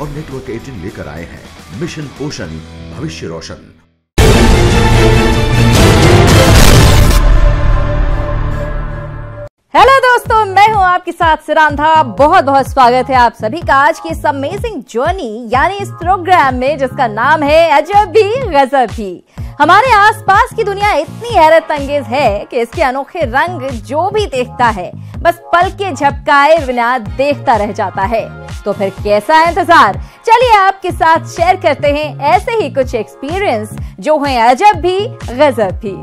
और नेटवर्क 18 लेकर आए हैं मिशन पोषण भविष्य रोशन। हेलो दोस्तों, मैं हूं आपके साथ सिरांधा। बहुत बहुत स्वागत है आप सभी का आज की इस अमेजिंग जर्नी यानी इस प्रोग्राम में जिसका नाम है अजब भी गजब भी। हमारे आसपास की दुनिया इतनी हैरत अंगेज है कि इसके अनोखे रंग जो भी देखता है बस पल के झपकाए बिना देखता रह जाता है। तो फिर कैसा इंतजार, चलिए आपके साथ शेयर करते हैं ऐसे ही कुछ एक्सपीरियंस जो हैं अजब भी गजब भी।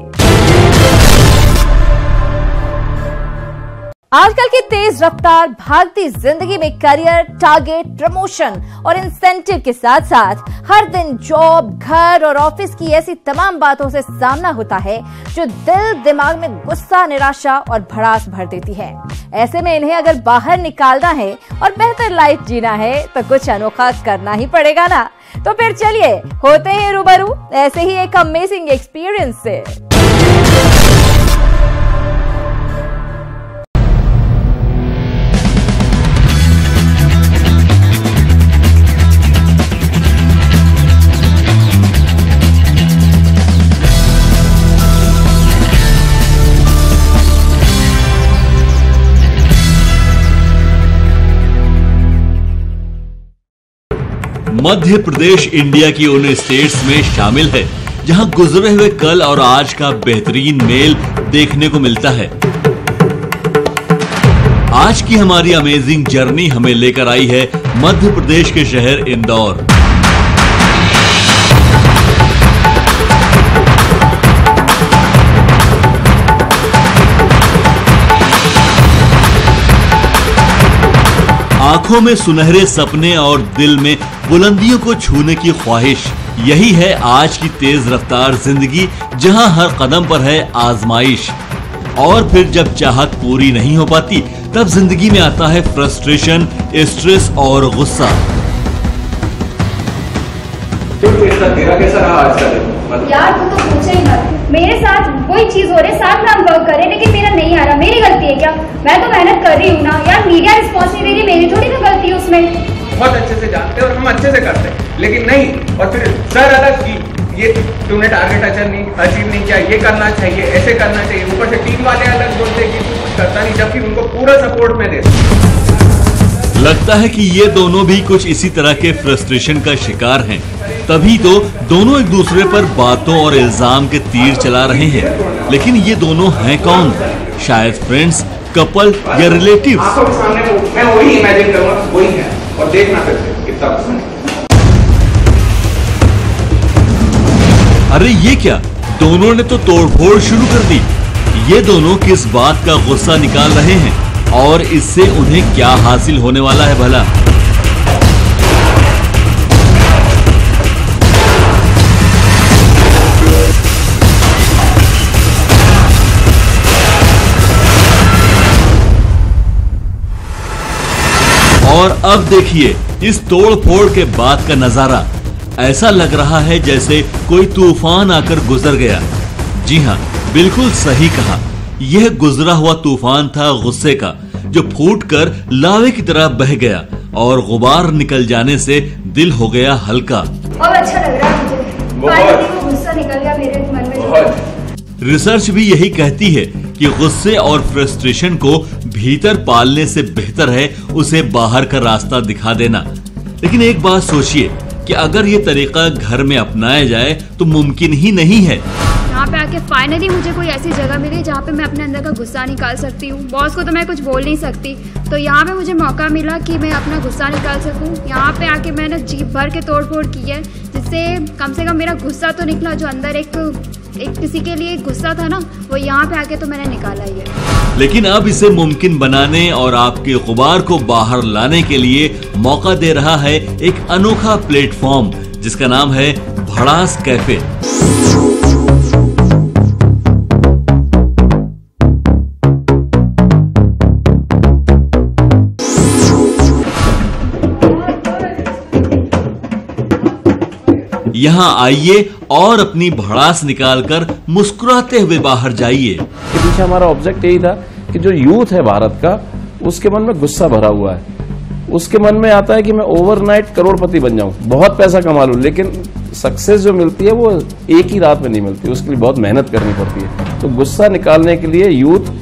आजकल की तेज रफ्तार भागती जिंदगी में करियर, टारगेट, प्रमोशन और इंसेंटिव के साथ साथ हर दिन जॉब, घर और ऑफिस की ऐसी तमाम बातों से सामना होता है जो दिल दिमाग में गुस्सा, निराशा और भड़ास भर देती है। ऐसे में इन्हें अगर बाहर निकालना है और बेहतर लाइफ जीना है तो कुछ अनोखा करना ही पड़ेगा ना। तो फिर चलिए होते हैं रूबरू ऐसे ही एक अमेजिंग एक्सपीरियंस से। मध्य प्रदेश इंडिया की उन स्टेट्स में शामिल है जहां गुजरे हुए कल और आज का बेहतरीन मेल देखने को मिलता है। आज की हमारी अमेजिंग जर्नी हमें लेकर आई है मध्य प्रदेश के शहर इंदौर। आंखों में सुनहरे सपने और दिल में बुलंदियों को छूने की ख्वाहिश, यही है आज की तेज रफ्तार जिंदगी जहां हर कदम पर है आजमाइश। और फिर जब चाहत पूरी नहीं हो पाती तब जिंदगी में आता है फ्रस्ट्रेशन, स्ट्रेस और गुस्सा। तेरा कैसा रहा आज का दिन? यार तू तो पूछे ही मत, मेरे साथ कोई चीज हो रही है, साथ में हम वर्क कर रहे हैं लेकिन मेरा नहीं आ रहा। मेरी गलती है क्या? मैं तो मेहनत कर रही हूँ ना यार, मीडिया रिस्पॉन्स नहीं दे रही, मेरी थोड़ी ना गलती है उसमें। बहुत अच्छे से जानते हैं और हम अच्छे से करते हैं लेकिन नहीं। और फिर सर अलग की ये तूने टारगेट अचीव नहीं किया, ये करना चाहिए, ऐसे करना चाहिए। ऊपर से टीम वाले अलग बोलते हैं कि कुछ करता नहीं, जबकि उनको पूरा सपोर्ट में देता। लगता है कि ये दोनों भी कुछ इसी तरह के फ्रस्ट्रेशन का शिकार हैं। तभी तो दोनों एक दूसरे पर बातों और इल्जाम के तीर चला रहे हैं। लेकिन ये दोनों हैं कौन? शायद फ्रेंड्स, कपल या रिलेटिव्स। आंखों के सामने मैं वही इमेजिन करूंगा, वही है और देखना फिर कितना पसंद। अरे ये क्या, दोनों ने तो तोड़फोड़ शुरू कर दी। ये दोनों किस बात का गुस्सा निकाल रहे हैं और इससे उन्हें क्या हासिल होने वाला है भला? और अब देखिए इस तोड़-फोड़ के बाद का नजारा। ऐसा लग रहा है जैसे कोई तूफान आकर गुजर गया। जी हाँ, बिल्कुल सही कहा। यह गुजरा हुआ तूफान था गुस्से का, जो फूटकर लावे की तरह बह गया और गुबार निकल जाने से दिल हो गया हल्का। और अच्छा लग रहा है मुझे, फाइनली वो गुस्सा निकल गया मेरे मन में। रिसर्च भी यही कहती है कि गुस्से और फ्रस्ट्रेशन को भीतर पालने से बेहतर है उसे बाहर का रास्ता दिखा देना। लेकिन एक बात सोचिए कि अगर ये तरीका घर में अपनाया जाए तो मुमकिन ही नहीं है। यहाँ पे आके फाइनली मुझे कोई ऐसी जगह मिली जहाँ पे मैं अपने अंदर का गुस्सा निकाल सकती हूँ। बॉस को तो मैं कुछ बोल नहीं सकती, तो यहाँ पे मुझे मौका मिला कि मैं अपना गुस्सा निकाल सकूँ। यहाँ पे आके मैंने जी भर के तोड़-फोड़ की है, जिससे कम से कम मेरा गुस्सा तो निकला। जो अंदर एक किसी के लिए गुस्सा था ना, वो यहाँ पे आके तो मैंने निकाला ही है। लेकिन अब इसे मुमकिन बनाने और आपके गुबार को बाहर लाने के लिए मौका दे रहा है एक अनोखा प्लेटफॉर्म जिसका नाम है भड़ास कैफे। यहाँ आइए और अपनी भड़ास निकालकर मुस्कुराते हुए बाहर जाइए। के पीछे हमारा ऑब्जेक्ट यही था कि जो यूथ है भारत का, उसके मन में गुस्सा भरा हुआ है उसके मन में आता है कि मैं ओवरनाइट करोड़पति बन जाऊं, बहुत पैसा कमा लूं, लेकिन सक्सेस जो मिलती है वो एक ही रात में नहीं मिलती, उसके लिए बहुत मेहनत करनी पड़ती है। तो गुस्सा निकालने के लिए यूथ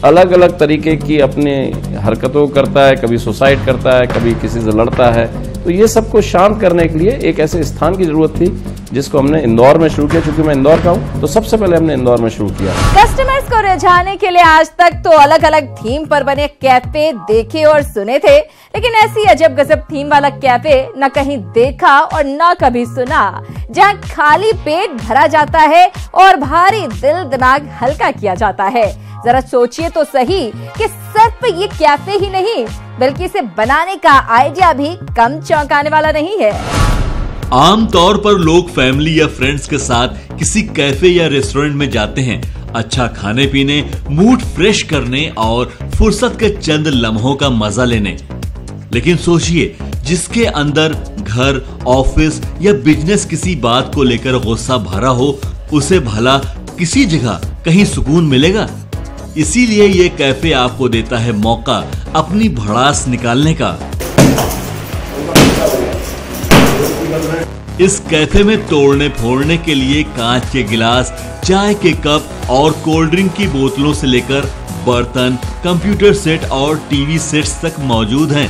अलग अलग तरीके की अपनी हरकतों करता है, कभी सुसाइड करता है, कभी किसी से लड़ता है। तो ये सबको शांत करने के लिए एक ऐसे स्थान की जरूरत थी जिसको हमने इंदौर में शुरू किया। चूंकि मैं इंदौर का हूँ तो सबसे पहले हमने इंदौर में शुरू किया। कस्टमर्स को रिझाने के लिए आज तक तो अलग अलग थीम पर बने कैफे देखे और सुने थे, लेकिन ऐसी अजब गजब थीम वाला कैफे न कहीं देखा और न कभी सुना, जहां खाली पेट भरा जाता है और भारी दिल दिमाग हल्का किया जाता है। जरा सोचिए तो सही कि सिर्फ ये कैफे ही नहीं बल्कि इसे बनाने का आइडिया भी कम चौंकाने वाला नहीं है। आमतौर पर लोग फैमिली या फ्रेंड्स के साथ किसी कैफे या रेस्टोरेंट में जाते हैं अच्छा खाने पीने, मूड फ्रेश करने और फुर्सत के चंद लम्हों का मजा लेने। लेकिन सोचिए, जिसके अंदर घर, ऑफिस या बिजनेस किसी बात को लेकर गुस्सा भरा हो, उसे भला किसी जगह कहीं सुकून मिलेगा? इसीलिए ये कैफे आपको देता है मौका अपनी भड़ास निकालने का। इस कैफे में तोड़ने फोड़ने के लिए कांच के गिलास, चाय के कप और कोल्ड ड्रिंक की बोतलों से लेकर बर्तन, कंप्यूटर सेट और टीवी सेट्स तक मौजूद हैं,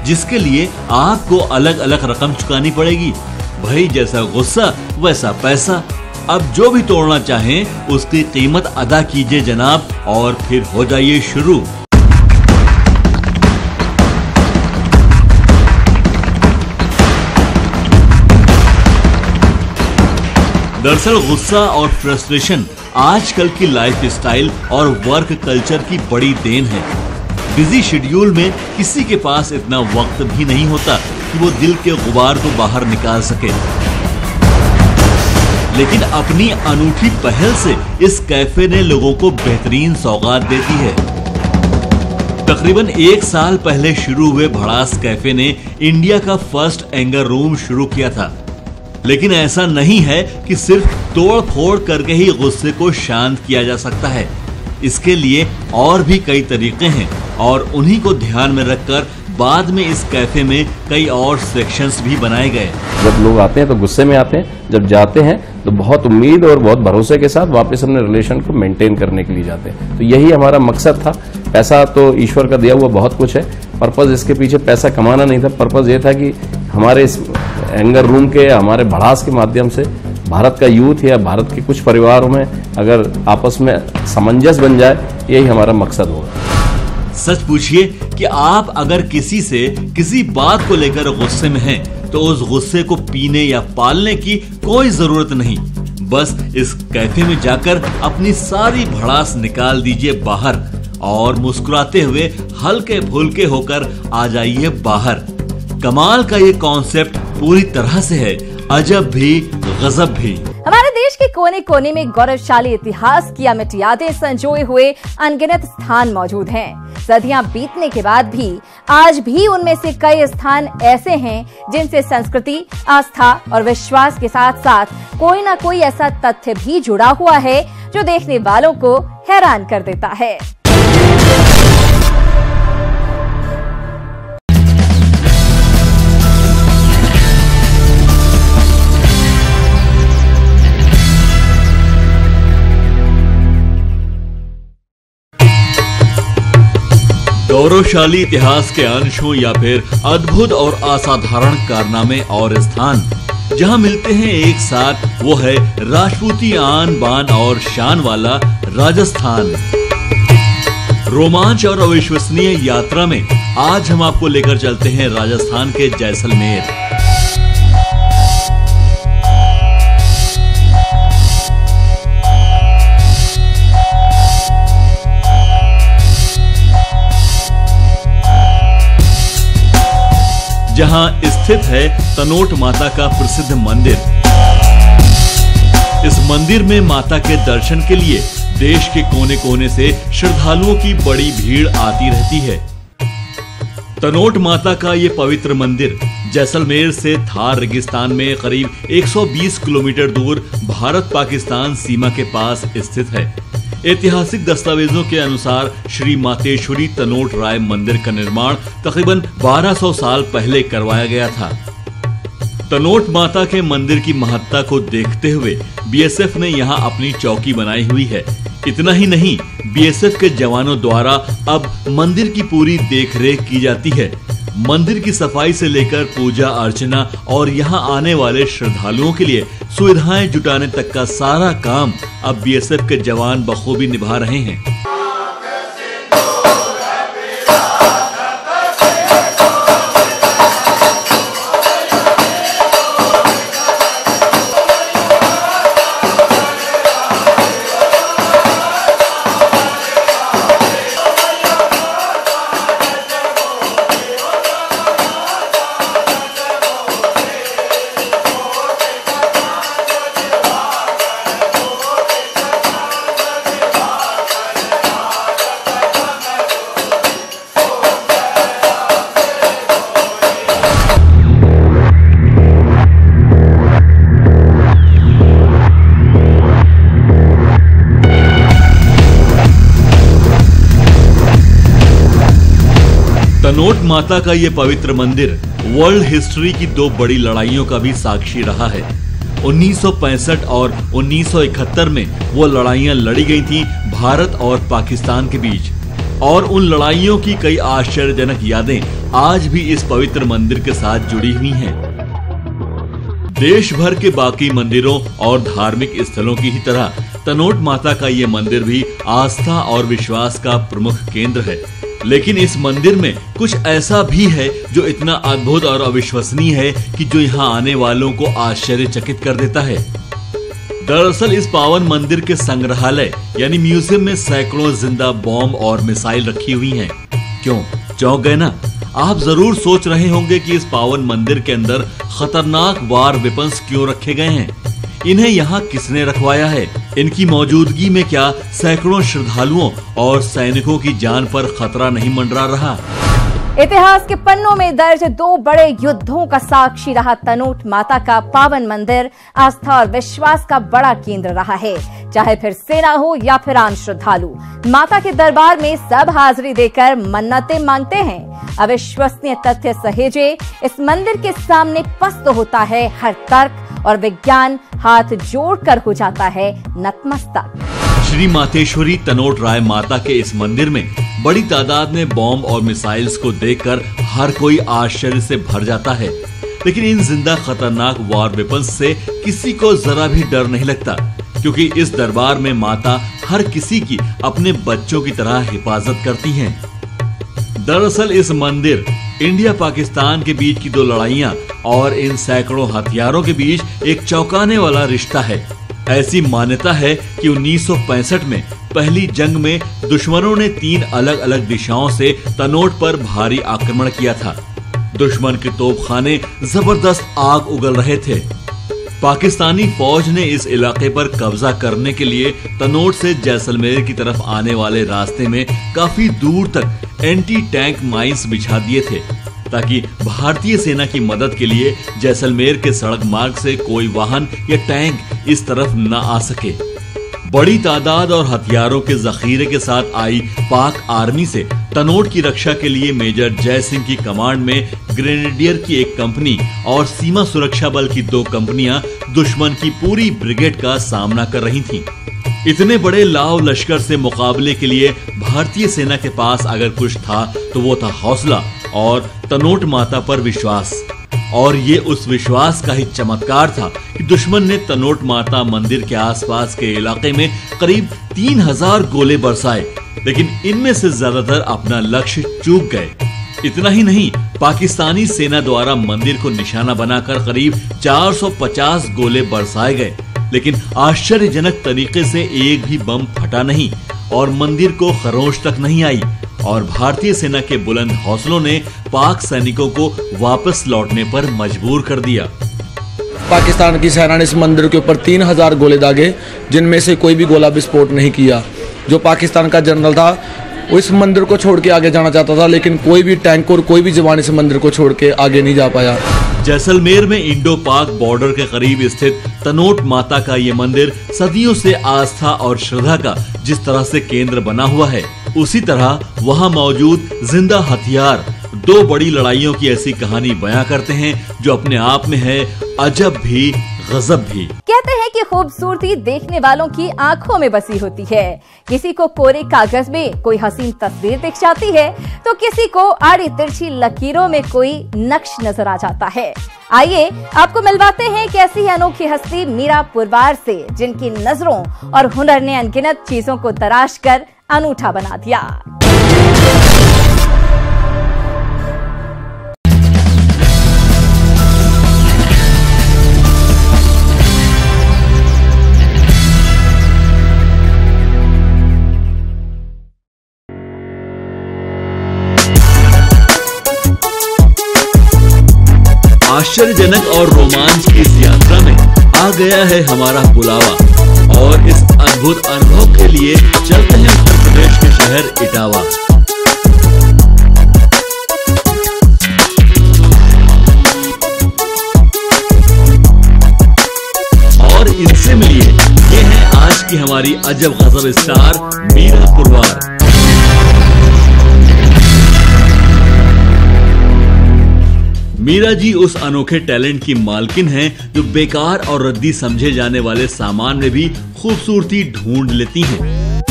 जिसके लिए आपको अलग अलग रकम चुकानी पड़ेगी। भाई जैसा गुस्सा वैसा पैसा। अब जो भी तोड़ना चाहें उसकी कीमत अदा कीजिए जनाब, और फिर हो जाइए शुरू। दरअसल गुस्सा और फ्रस्ट्रेशन आजकल की लाइफस्टाइल और वर्क कल्चर की बड़ी देन है। बिजी शेड्यूल में किसी के पास इतना वक्त भी नहीं होता कि वो दिल के गुबार को बाहर निकाल सके, लेकिन अपनी अनूठी पहल से इस कैफे ने लोगों को बेहतरीन सौगात देती है। तकरीबन 1 साल पहले शुरू हुए भड़ास कैफे ने इंडिया का फर्स्ट एंगर रूम शुरू किया था। लेकिन ऐसा नहीं है कि सिर्फ तोड़ फोड़ करके ही गुस्से को शांत किया जा सकता है। इसके लिए और भी कई तरीके हैं और उन्हीं को ध्यान में रखकर बाद में इस कैफे में कई और सेक्शंस भी बनाए गए। जब लोग आते हैं तो गुस्से में आते हैं, जब जाते हैं तो बहुत उम्मीद और बहुत भरोसे के साथ वापस अपने रिलेशन को मेंटेन करने के लिए जाते हैं। तो यही हमारा मकसद था। पैसा तो ईश्वर का दिया हुआ बहुत कुछ है, पर्पज इसके पीछे पैसा कमाना नहीं था। पर्पज ये था कि हमारे इस एंगर रूम के, हमारे भड़ास के माध्यम से भारत का यूथ या भारत के कुछ परिवारों में अगर आपस में सामंजस्य बन जाए, यही हमारा मकसद होगा। सच पूछिए कि आप अगर किसी से किसी बात को लेकर गुस्से में हैं, तो उस गुस्से को पीने या पालने की कोई जरूरत नहीं। बस इस कैफे में जाकर अपनी सारी भड़ास निकाल दीजिए बाहर और मुस्कुराते हुए हल्के फुल्के होकर आ जाइए बाहर। कमाल का ये कॉन्सेप्ट पूरी तरह से है अजब भी गजब भी। हमारे देश के कोने कोने में गौरवशाली इतिहास की अमिट यादें संजोए हुए अनगिनत स्थान मौजूद हैं। सदियां बीतने के बाद भी आज भी उनमें से कई स्थान ऐसे हैं जिनसे संस्कृति, आस्था और विश्वास के साथ साथ कोई ना कोई ऐसा तथ्य भी जुड़ा हुआ है जो देखने वालों को हैरान कर देता है। गौरवशाली इतिहास के अंश हो या फिर अद्भुत और असाधारण कारनामे और स्थान जहां मिलते हैं एक साथ, वो है राजपूती आन बान और शान वाला राजस्थान। रोमांच और अविश्वसनीय यात्रा में आज हम आपको लेकर चलते हैं राजस्थान के जैसलमेर। जहां स्थित है तनोट माता का प्रसिद्ध मंदिर। इस मंदिर में माता के दर्शन के लिए देश के कोने कोने से श्रद्धालुओं की बड़ी भीड़ आती रहती है। तनोट माता का ये पवित्र मंदिर जैसलमेर से थार रेगिस्तान में करीब 120 किलोमीटर दूर भारत पाकिस्तान सीमा के पास स्थित है। ऐतिहासिक दस्तावेजों के अनुसार श्री मातेश्वरी तनोट राय मंदिर का निर्माण तकरीबन 1200 साल पहले करवाया गया था। तनोट माता के मंदिर की महत्ता को देखते हुए बीएसएफ ने यहाँ अपनी चौकी बनाई हुई है। इतना ही नहीं, बीएसएफ के जवानों द्वारा अब मंदिर की पूरी देखरेख की जाती है। मंदिर की सफाई से लेकर पूजा अर्चना और यहाँ आने वाले श्रद्धालुओं के लिए सुविधाएं जुटाने तक का सारा काम अब बीएसएफ के जवान बखूबी निभा रहे हैं। तनोट माता का ये पवित्र मंदिर वर्ल्ड हिस्ट्री की दो बड़ी लड़ाइयों का भी साक्षी रहा है। 1965 और 1971 में वो लड़ाइयां लड़ी गई थी भारत और पाकिस्तान के बीच, और उन लड़ाइयों की कई आश्चर्यजनक यादें आज भी इस पवित्र मंदिर के साथ जुड़ी हुई हैं। देश भर के बाकी मंदिरों और धार्मिक स्थलों की ही तरह तनोट माता का ये मंदिर भी आस्था और विश्वास का प्रमुख केंद्र है। लेकिन इस मंदिर में कुछ ऐसा भी है जो इतना अद्भुत और अविश्वसनीय है कि जो यहाँ आने वालों को आश्चर्यचकित कर देता है। दरअसल इस पावन मंदिर के संग्रहालय यानी म्यूजियम में सैकड़ों जिंदा बॉम्ब और मिसाइल रखी हुई हैं। क्यों चौंक गए ना? आप जरूर सोच रहे होंगे कि इस पावन मंदिर के अंदर खतरनाक वार वेपन्स क्यों रखे गए हैं, इन्हें यहाँ किसने रखवाया है, इनकी मौजूदगी में क्या सैकड़ों श्रद्धालुओं और सैनिकों की जान पर खतरा नहीं मंडरा रहा? इतिहास के पन्नों में दर्ज दो बड़े युद्धों का साक्षी रहा तनोट माता का पावन मंदिर आस्था और विश्वास का बड़ा केंद्र रहा है। चाहे फिर सेना हो या फिर आम श्रद्धालु, माता के दरबार में सब हाजिरी देकर मन्नतें मांगते हैं। अविश्वसनीय तथ्य सहेजे इस मंदिर के सामने पस्त होता है हर तर्क और विज्ञान हाथ जोड़कर हो जाता है नतमस्तक। श्री मातेश्वरी तनोट राय माता के इस मंदिर में बड़ी तादाद में बॉम्ब और मिसाइल्स को देखकर हर कोई आश्चर्य से भर जाता है। लेकिन इन जिंदा खतरनाक वार वेपन्स से किसी को जरा भी डर नहीं लगता, क्योंकि इस दरबार में माता हर किसी की अपने बच्चों की तरह हिफाजत करती हैं। दरअसल इस मंदिर इंडिया पाकिस्तान के बीच की दो लड़ाइयां और इन सैकड़ों हथियारों के बीच एक चौंकाने वाला रिश्ता है। ऐसी मान्यता है कि 1965 में पहली जंग में दुश्मनों ने 3 अलग अलग दिशाओं से तनोट पर भारी आक्रमण किया था। दुश्मन के तोपखाने जबरदस्त आग उगल रहे थे। पाकिस्तानी फौज ने इस इलाके पर कब्जा करने के लिए तनोट से जैसलमेर की तरफ आने वाले रास्ते में काफी दूर तक एंटी टैंक माइंस बिछा दिए थे, ताकि भारतीय सेना की मदद के लिए जैसलमेर के सड़क मार्ग से कोई वाहन या टैंक इस तरफ न आ सके। बड़ी तादाद और हथियारों के जखीरे के साथ आई पाक आर्मी से तनोट की रक्षा के लिए मेजर जय सिंह की कमांड में ग्रेनेडियर की एक कंपनी और सीमा सुरक्षा बल की 2 कंपनियां दुश्मन की पूरी ब्रिगेड का सामना कर रही थीं। इतने बड़े लाव लश्कर से मुकाबले के लिए भारतीय सेना के पास अगर कुछ था तो वो था हौसला और तनोट माता पर विश्वास। और ये उस विश्वास का ही चमत्कार था कि दुश्मन ने तनोट माता मंदिर के आसपास के इलाके में करीब 3000 गोले बरसाए, लेकिन इनमें से ज्यादातर अपना लक्ष्य चूक गए। इतना ही नहीं, पाकिस्तानी सेना द्वारा मंदिर को निशाना बनाकर करीब 450 गोले बरसाए गए, लेकिन आश्चर्यजनक तरीके से एक भी बम फटा नहीं और मंदिर को खरोंच तक नहीं आई। और भारतीय सेना के बुलंद हौसलों ने पाक सैनिकों को वापस लौटने पर मजबूर कर दिया। पाकिस्तान की सेना ने इस मंदिर के ऊपर 3000 गोले दागे, जिनमें से कोई भी गोला विस्फोट नहीं किया। जो पाकिस्तान का जनरल था वो इस मंदिर को छोड़ के आगे जाना चाहता था, लेकिन कोई भी टैंक और कोई भी जवान इस मंदिर को छोड़ के आगे नहीं जा पाया। जैसलमेर में इंडो पाक बॉर्डर के करीब स्थित तनोट माता का ये मंदिर सदियों से आस्था और श्रद्धा का जिस तरह से केंद्र बना हुआ है, उसी तरह वहाँ मौजूद जिंदा हथियार 2 बड़ी लड़ाइयों की ऐसी कहानी बयां करते हैं जो अपने आप में है अजब भी गजब भी। कहते हैं कि खूबसूरती देखने वालों की आंखों में बसी होती है। किसी को कोरे कागज में कोई हसीन तस्वीर दिख जाती है तो किसी को आड़ी तिरछी लकीरों में कोई नक्श नजर आ जाता है। आइए आपको मिलवाते हैं एक ऐसी अनोखी हस्ती मीरा पुरवार से, जिनकी नजरों और हुनर ने अनगिनत चीजों को तराश कर अनूठा बना दिया। आश्चर्यजनक और रोमांच की इस यात्रा में आ गया है हमारा बुलावा और इस अद्भुत अनुभव के लिए चलते हैं उत्तर प्रदेश के शहर इटावा। और इनसे मिलिए, ये है आज की हमारी अजब गजब स्टार मीरा पुरवार। मीरा जी उस अनोखे टैलेंट की मालकिन हैं जो बेकार और रद्दी समझे जाने वाले सामान में भी खूबसूरती ढूंढ लेती हैं।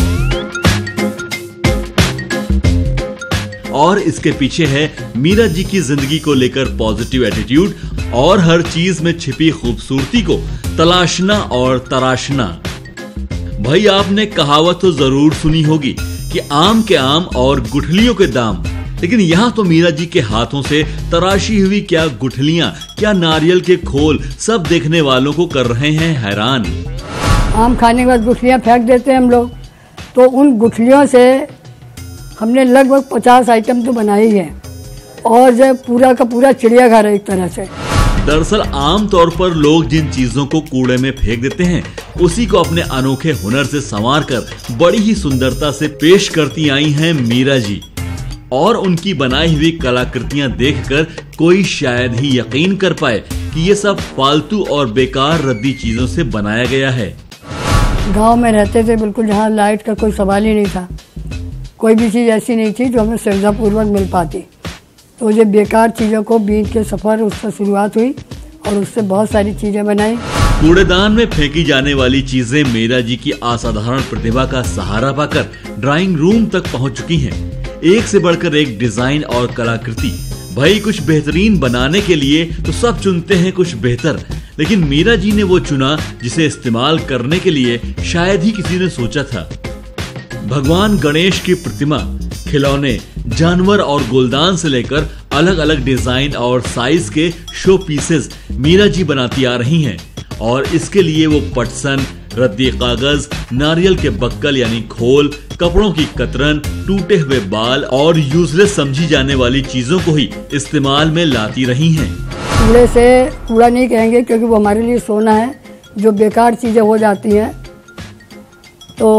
और इसके पीछे है मीरा जी की जिंदगी को लेकर पॉजिटिव एटीट्यूड और हर चीज में छिपी खूबसूरती को तलाशना और तराशना। भाई आपने कहावत तो जरूर सुनी होगी कि आम के आम और गुठलियों के दाम, लेकिन यहाँ तो मीरा जी के हाथों से तराशी हुई क्या गुठलियाँ, क्या नारियल के खोल, सब देखने वालों को कर रहे हैं हैरान। आम खाने के बाद गुठलियाँ फेंक देते हैं हम लोग, तो उन गुठलियों से हमने लगभग 50 आइटम तो बनाई है और जो पूरा का पूरा चिड़ियाघर है एक तरह से। दरअसल आम तौर पर लोग जिन चीजों को कूड़े में फेंक देते हैं, उसी को अपने अनोखे हुनर से संवार कर बड़ी ही सुंदरता से पेश करती आई हैं मीरा जी। और उनकी बनाई हुई कलाकृतियां देखकर कोई शायद ही यकीन कर पाए कि ये सब फालतू और बेकार रद्दी चीजों से बनाया गया है। गांव में रहते थे बिल्कुल, जहाँ लाइट का कोई सवाल ही नहीं था, कोई भी चीज़ ऐसी नहीं थी जो हमें सुविधापूर्वक मिल पाती। तो ये बेकार चीज़ों को बीच के सफ़र उससे शुरुआत हुई और उससे बहुत सारी चीज़ें बनाई। कूड़ेदान में फेंकी जाने वाली चीजें मीरा जी की असाधारण प्रतिभा का सहारा पाकर ड्राइंग रूम तक पहुंच चुकी हैं। एक से बढ़कर एक डिजाइन और कलाकृति। भाई कुछ बेहतरीन बनाने के लिए तो सब चुनते हैं कुछ बेहतर, लेकिन मीरा जी ने वो चुना जिसे इस्तेमाल करने के लिए शायद ही किसी ने सोचा था। भगवान गणेश की प्रतिमा, खिलौने, जानवर और गुलदान से लेकर अलग अलग डिजाइन और साइज के शो पीसेस मीरा जी बनाती आ रही हैं। और इसके लिए वो पटसन, रद्दी कागज, नारियल के बक्कल यानी खोल, कपड़ों की कतरन, टूटे हुए बाल और यूजलेस समझी जाने वाली चीजों को ही इस्तेमाल में लाती रही हैं। कूड़े से कूड़ा नहीं कहेंगे क्योंकि वो हमारे लिए सोना है। जो बेकार चीजें हो जाती हैं तो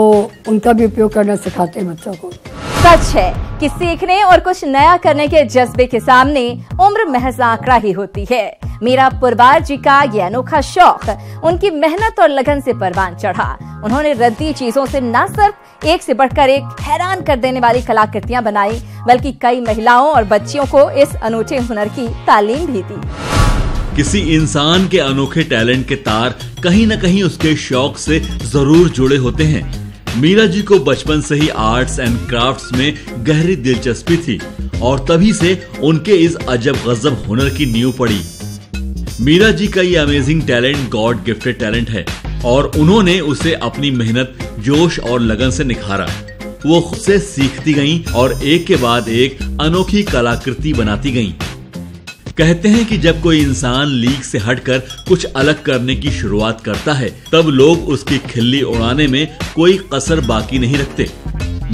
उनका भी उपयोग करना सिखाते हैं बच्चों को। सच है कि सीखने और कुछ नया करने के जज्बे के सामने उम्र महज आंकड़ा ही होती है। मीरा पुरवार जी का ये अनोखा शौक उनकी मेहनत और लगन से परवान चढ़ा। उन्होंने रद्दी चीजों से न सिर्फ एक से बढ़कर एक हैरान कर देने वाली कलाकृतियां बनाई, बल्कि कई महिलाओं और बच्चियों को इस अनूठे हुनर की तालीम भी दी। किसी इंसान के अनोखे टैलेंट के तार कहीं न कहीं उसके शौक से जरूर जुड़े होते हैं। मीरा जी को बचपन से ही आर्ट्स एंड क्राफ्ट्स में गहरी दिलचस्पी थी और तभी से उनके इस अजब गजब हुनर की नींव पड़ी। मीरा जी का ये amazing talent God gifted talent है और उन्होंने उसे अपनी मेहनत, जोश और लगन से निखारा। वो खुद से सीखती गईं और एक के बाद एक अनोखी कलाकृति बनाती गईं। कहते हैं कि जब कोई इंसान लीक से हटकर कुछ अलग करने की शुरुआत करता है, तब लोग उसकी खिल्ली उड़ाने में कोई कसर बाकी नहीं रखते।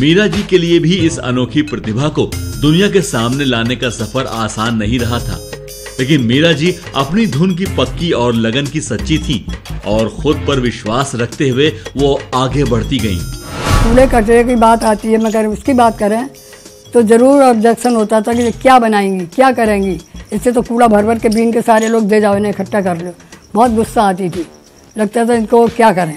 मीरा जी के लिए भी इस अनोखी प्रतिभा को दुनिया के सामने लाने का सफर आसान नहीं रहा था, लेकिन मीरा जी अपनी धुन की पक्की और लगन की सच्ची थी और खुद पर विश्वास रखते हुए वो आगे बढ़ती गईं। कूड़े कचरे की बात आती है, मगर उसकी बात करें तो जरूर ऑब्जेक्शन होता था कि क्या बनाएंगी, क्या करेंगी, इससे तो कूड़ा भर भर के बीन के सारे लोग दे जाओ, इन्हें इकट्ठा कर लो। बहुत गुस्सा आती थी, लगता था इनको क्या करें।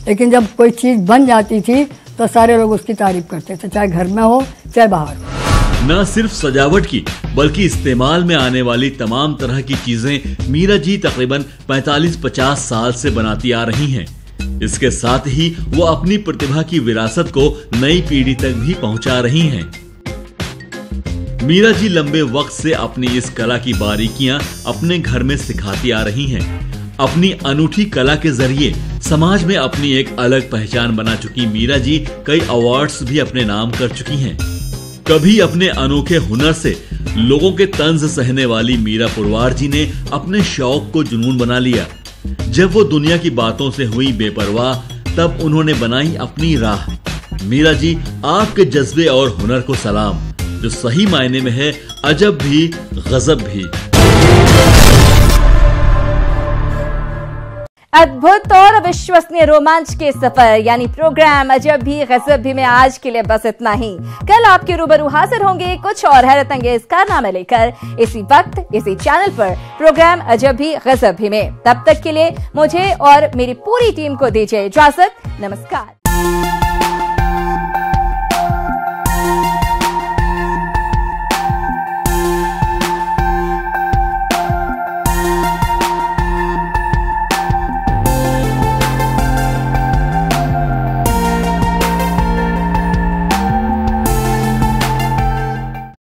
लेकिन जब कोई चीज़ बन जाती थी तो सारे लोग उसकी तारीफ करते थे, चाहे घर में हो चाहे बाहर हो। न सिर्फ सजावट की बल्कि इस्तेमाल में आने वाली तमाम तरह की चीजें मीरा जी तकरीबन 45-50 साल से बनाती आ रही हैं। इसके साथ ही वो अपनी प्रतिभा की विरासत को नई पीढ़ी तक भी पहुंचा रही हैं। मीरा जी लंबे वक्त से अपनी इस कला की बारीकियां अपने घर में सिखाती आ रही हैं। अपनी अनूठी कला के जरिए समाज में अपनी एक अलग पहचान बना चुकी मीरा जी कई अवार्ड्स भी अपने नाम कर चुकी हैं। कभी अपने अनोखे हुनर से लोगों के तंज सहने वाली मीरा पुरवार जी ने अपने शौक को जुनून बना लिया। जब वो दुनिया की बातों से हुई बेपरवाह, तब उन्होंने बनाई अपनी राह। मीरा जी, आपके जज्बे और हुनर को सलाम, जो सही मायने में है अजब भी गजब भी। अद्भुत और अविश्वसनीय रोमांच के सफर यानी प्रोग्राम अजब भी गजब भी में आज के लिए बस इतना ही। कल आपके रूबरू हाजिर होंगे कुछ और हैरत अंगेज कारनामे लेकर, इसी वक्त इसी चैनल पर प्रोग्राम अजब भी गजब भी में। तब तक के लिए मुझे और मेरी पूरी टीम को दीजिए इजाजत। नमस्कार।